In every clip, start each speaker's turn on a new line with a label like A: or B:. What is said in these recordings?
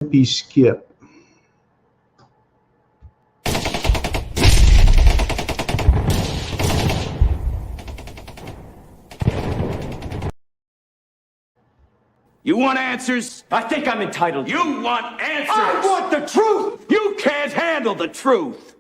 A: Skip.
B: You want answers?
C: I think I'm entitled.
B: You want answers?
C: I want the truth!
B: You can't handle the truth!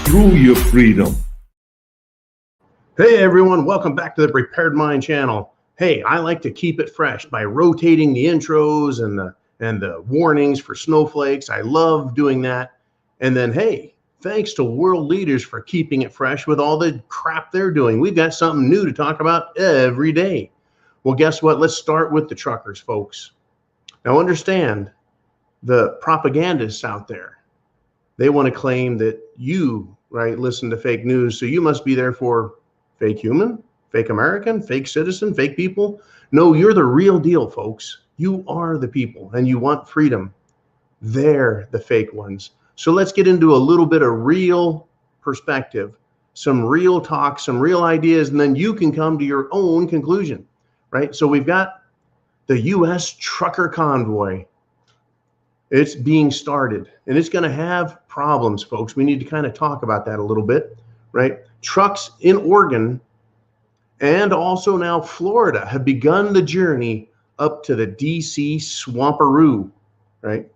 A: Screw your freedom. Hey everyone, welcome back to the Prepared Mind channel. Hey, I like to keep it fresh by rotating the intros and the warnings for snowflakes. I love doing that. And then, hey, thanks to world leaders for keeping it fresh with all the crap they're doing. We've got something new to talk about every day. Well, guess what? Let's start with the truckers, folks. Now understand, the propagandists out there, they want to claim that you, right, listen to fake news, so you must be therefore fake human, fake American, fake citizen, fake people. No, you're the real deal, folks. You are the people and you want freedom. They're the fake ones. So let's get into a little bit of real perspective, some real talk, some real ideas, and then you can come to your own conclusion, right? So we've got the US Trucker Convoy. It's being started and it's going to have problems, folks. We need to kind of talk about that a little bit, right? Trucks in Oregon and also now Florida have begun the journey up to the DC Swamperoo, right?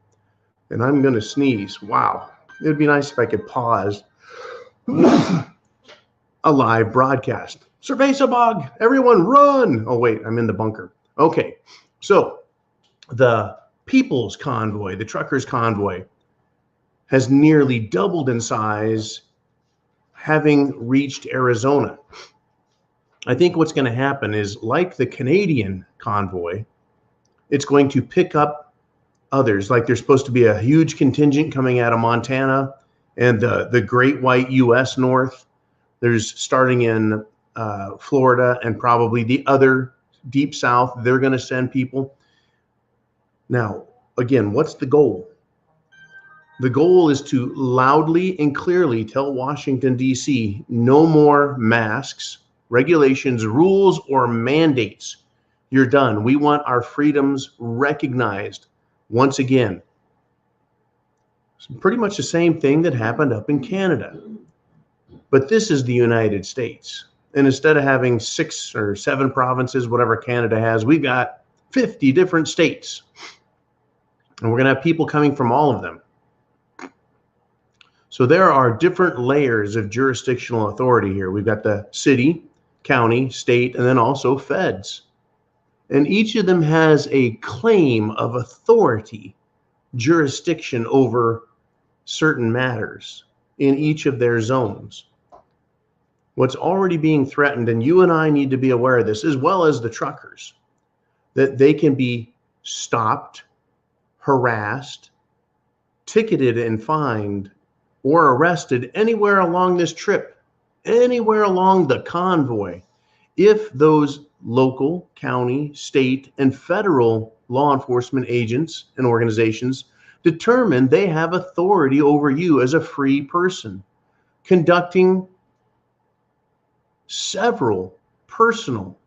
A: And I'm going to sneeze. Wow. It would be nice if I could pause a live broadcast. Cerveza bog, everyone run. Oh, wait, I'm in the bunker. Okay, so the People's Convoy, the Truckers Convoy, has nearly doubled in size, having reached Arizona. I think what's going to happen is, like the Canadian convoy, it's going to pick up others. Like there's supposed to be a huge contingent coming out of Montana and the Great White US North. There's starting in Florida and probably the other deep south. They're going to send people. Now, again, what's the goal? The goal is to loudly and clearly tell Washington, D.C., no more masks, regulations, rules, or mandates. You're done. We want our freedoms recognized once again. It's pretty much the same thing that happened up in Canada. But this is the United States. And instead of having 6 or 7 provinces, whatever Canada has, we've got 50 different states. And we're going to have people coming from all of them. So there are different layers of jurisdictional authority here. We've got the city, county, state, and then also feds. And each of them has a claim of authority, jurisdiction over certain matters in each of their zones. What's already being threatened, and you and I need to be aware of this, as well as the truckers, that they can be stopped, harassed, ticketed, and fined, or arrested anywhere along this trip, anywhere along the convoy, if those local, county, state, and federal law enforcement agents and organizations determine they have authority over you as a free person, conducting several personal,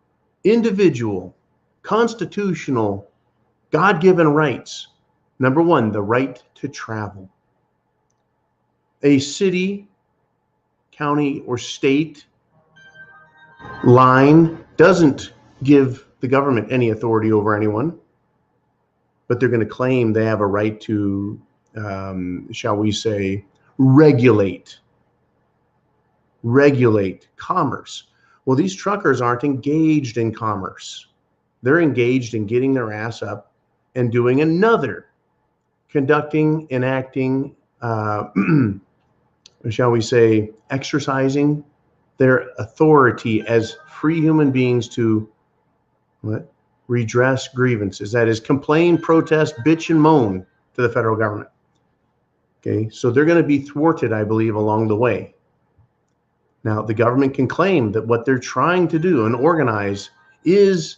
A: individual, constitutional, God-given rights. Number one, the right to travel. A city, county, or state line doesn't give the government any authority over anyone, but they're going to claim they have a right to, shall we say, regulate commerce. Well, these truckers aren't engaged in commerce. They're engaged in getting their ass up and doing another, conducting, enacting, shall we say, exercising their authority as free human beings to what? Redress grievances. That is, complain, protest, bitch, and moan to the federal government. Okay, so they're going to be thwarted, I believe, along the way. Now, the government can claim that what they're trying to do and organize is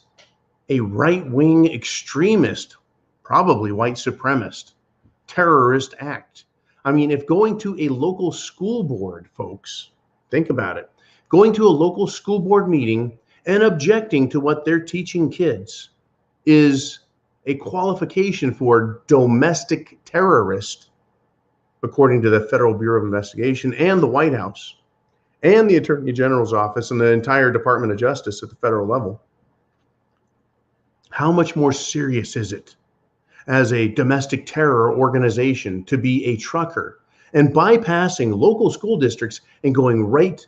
A: a right-wing extremist, probably white supremacist, terrorist act. I mean, if going to a local school board, folks, think about it, going to a local school board meeting and objecting to what they're teaching kids is a qualification for domestic terrorist, according to the Federal Bureau of Investigation and the White House and the Attorney General's office and the entire Department of Justice at the federal level. How much more serious is it as a domestic terror organization to be a trucker and bypassing local school districts and going right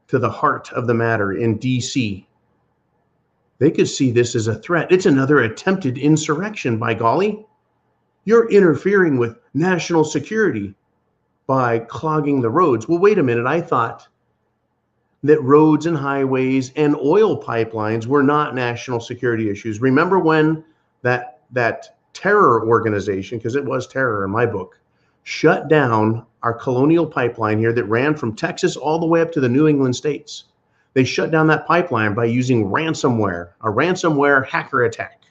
A: to the heart of the matter in DC? They could see this as a threat. It's another attempted insurrection, by golly. You're interfering with national security by clogging the roads. Well, wait a minute. I thought that roads and highways and oil pipelines were not national security issues. Remember when that terror organization, because it was terror in my book, shut down our colonial pipeline here that ran from Texas all the way up to the New England states? They shut down that pipeline by using ransomware, a ransomware hacker attack.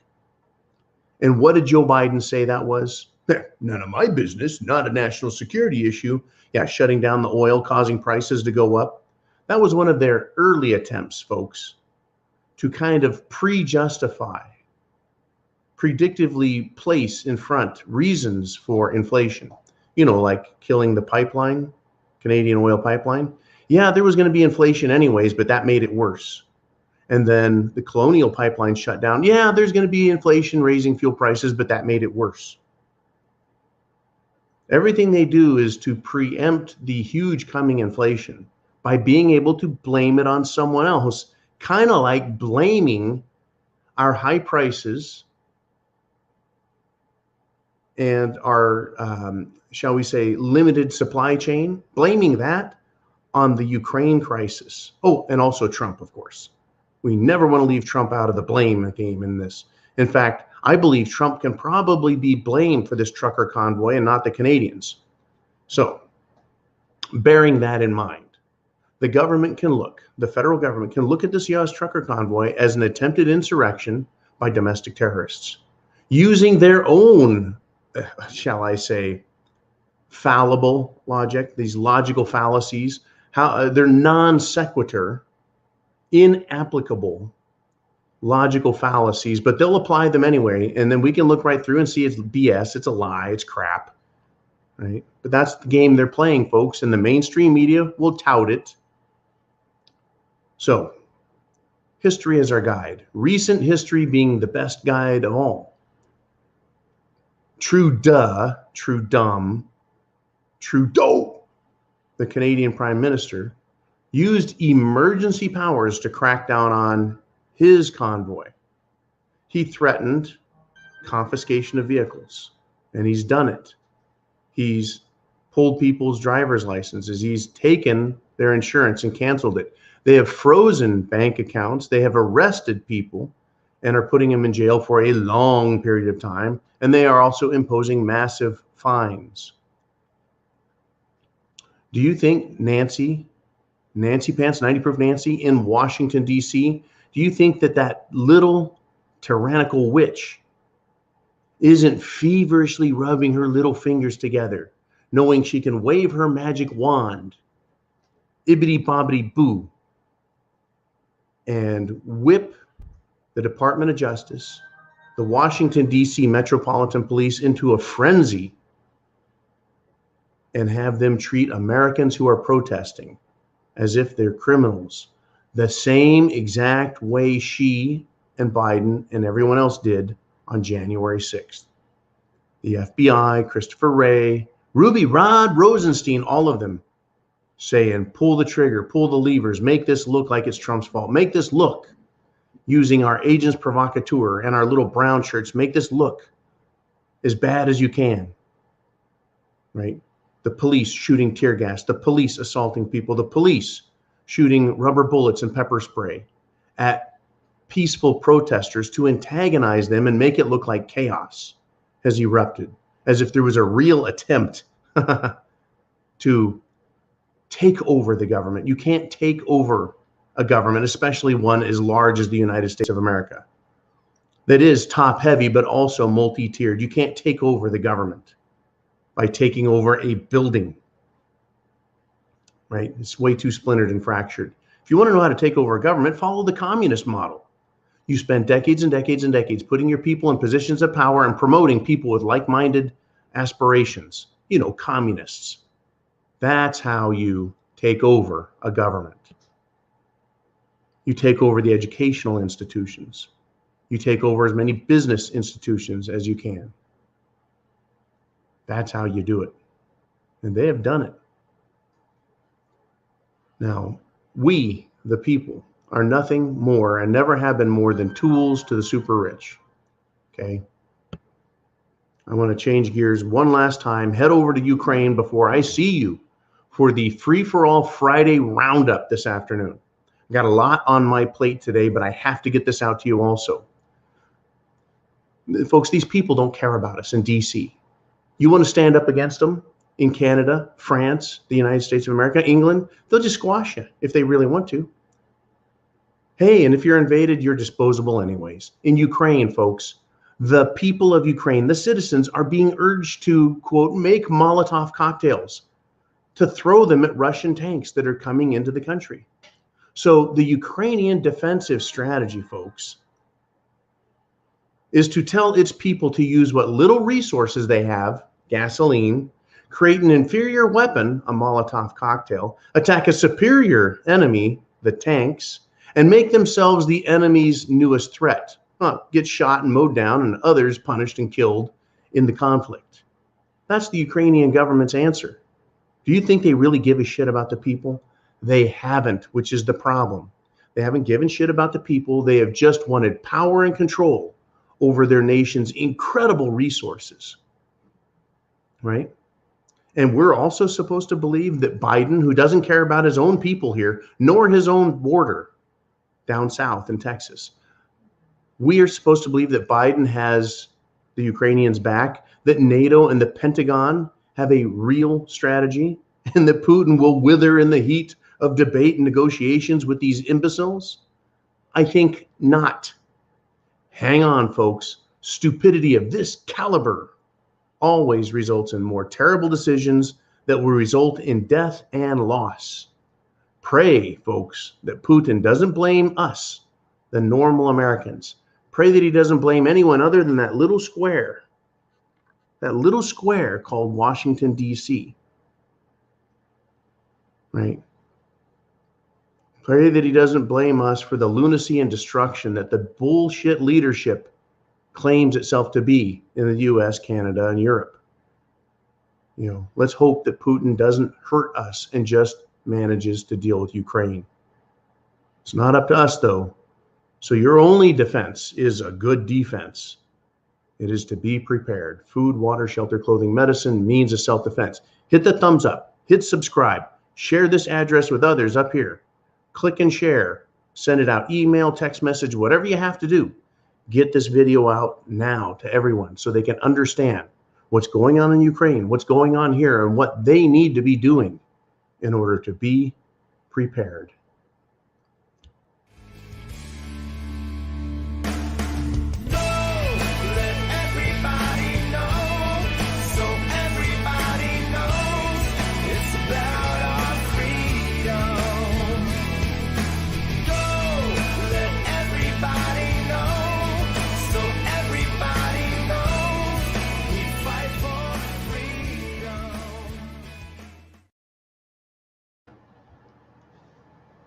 A: And what did Joe Biden say that was? None of my business, not a national security issue. Yeah, shutting down the oil, causing prices to go up. That was one of their early attempts, folks, to kind of pre-justify, predictively place in front reasons for inflation. You know, like killing the pipeline, Canadian oil pipeline. Yeah, there was going to be inflation anyways, but that made it worse. And then the colonial pipeline shut down. Yeah, there's going to be inflation raising fuel prices, but that made it worse. Everything they do is to preempt the huge coming inflation by being able to blame it on someone else, kind of like blaming our high prices and our, shall we say, limited supply chain, blaming that on the Ukraine crisis. Oh, and also Trump, of course. We never want to leave Trump out of the blame game in this. In fact, I believe Trump can probably be blamed for this trucker convoy and not the Canadians. So, bearing that in mind, the government can look, the federal government can look at this US trucker convoy as an attempted insurrection by domestic terrorists, using their own, shall I say, fallible logic, these logical fallacies, how they're non sequitur, inapplicable logical fallacies, but they'll apply them anyway. And then we can look right through and see it's BS, it's a lie, it's crap, right? But that's the game they're playing, folks, and the mainstream media will tout it. So, history is our guide. Recent history being the best guide of all. Trudeau, the Canadian Prime Minister, used emergency powers to crack down on his convoy. He threatened confiscation of vehicles, and he's done it. He's pulled people's driver's licenses. He's taken their insurance and canceled it. They have frozen bank accounts. They have arrested people and are putting them in jail for a long period of time. And they are also imposing massive fines. Do you think Nancy Pants, 90 Proof Nancy in Washington, D.C., do you think that little tyrannical witch isn't feverishly rubbing her little fingers together, knowing she can wave her magic wand, ibbity bobbity boo, and whip the Department of Justice, the Washington, D.C. Metropolitan Police into a frenzy and have them treat Americans who are protesting as if they're criminals, the same exact way she and Biden and everyone else did on January 6th. The FBI, Christopher Wray, Ruby Rod Rosenstein, all of them saying, pull the trigger, pull the levers, make this look like it's Trump's fault. Make this look, using our agents provocateur and our little brown shirts, make this look as bad as you can, right? The police shooting tear gas, the police assaulting people, the police shooting rubber bullets and pepper spray at peaceful protesters to antagonize them and make it look like chaos has erupted, as if there was a real attempt to take over the government. You can't take over a government, especially one as large as the United States of America. that is top heavy, but also multi-tiered. You can't take over the government by taking over a building, right? It's way too splintered and fractured. If you want to know how to take over a government, follow the communist model. You spend decades and decades and decades putting your people in positions of power and promoting people with like-minded aspirations, communists. That's how you take over a government. You take over the educational institutions. You take over as many business institutions as you can. That's how you do it. And they have done it. Now, we, the people, are nothing more and never have been more than tools to the super rich. Okay? I want to change gears one last time. Head over to Ukraine before I see you for the Free-for-All Friday Roundup this afternoon. I've got a lot on my plate today, but I have to get this out to you also. Folks, these people don't care about us in DC. You want to stand up against them in Canada, France, the United States of America, England, they'll just squash you if they really want to. Hey, and if you're invaded, you're disposable anyways. In Ukraine, folks, the people of Ukraine, the citizens, are being urged to, quote, make Molotov cocktails, to throw them at Russian tanks that are coming into the country. So the Ukrainian defensive strategy, folks, is to tell its people to use what little resources they have, gasoline, create an inferior weapon, a Molotov cocktail, attack a superior enemy, the tanks, and make themselves the enemy's newest threat. Get shot and mowed down and others punished and killed in the conflict. That's the Ukrainian government's answer. Do you think they really give a shit about the people? They haven't, which is the problem. They haven't given shit about the people. They have just wanted power and control over their nation's incredible resources, right? And we're also supposed to believe that Biden, who doesn't care about his own people here, nor his own border down south in Texas, we are supposed to believe that Biden has the Ukrainians back, that NATO and the Pentagon have a real strategy, and that Putin will wither in the heat of debate and negotiations with these imbeciles? I think not. Hang on, folks. Stupidity of this caliber always results in more terrible decisions that will result in death and loss. Pray, folks, that Putin doesn't blame us, the normal Americans. Pray that he doesn't blame anyone other than that little square called Washington, D.C. Right? Pray that he doesn't blame us for the lunacy and destruction that the bullshit leadership claims itself to be in the US, Canada, and Europe. Let's hope that Putin doesn't hurt us and just manages to deal with Ukraine. It's not up to us, though. So your only defense is a good defense. It is to be prepared. Food, water, shelter, clothing, medicine, means of self-defense. Hit the thumbs up. Hit subscribe. Share this address with others up here. Click and share. Send it out. Email, text message, whatever you have to do. Get this video out now to everyone so they can understand what's going on in Ukraine, what's going on here, and what they need to be doing in order to be prepared.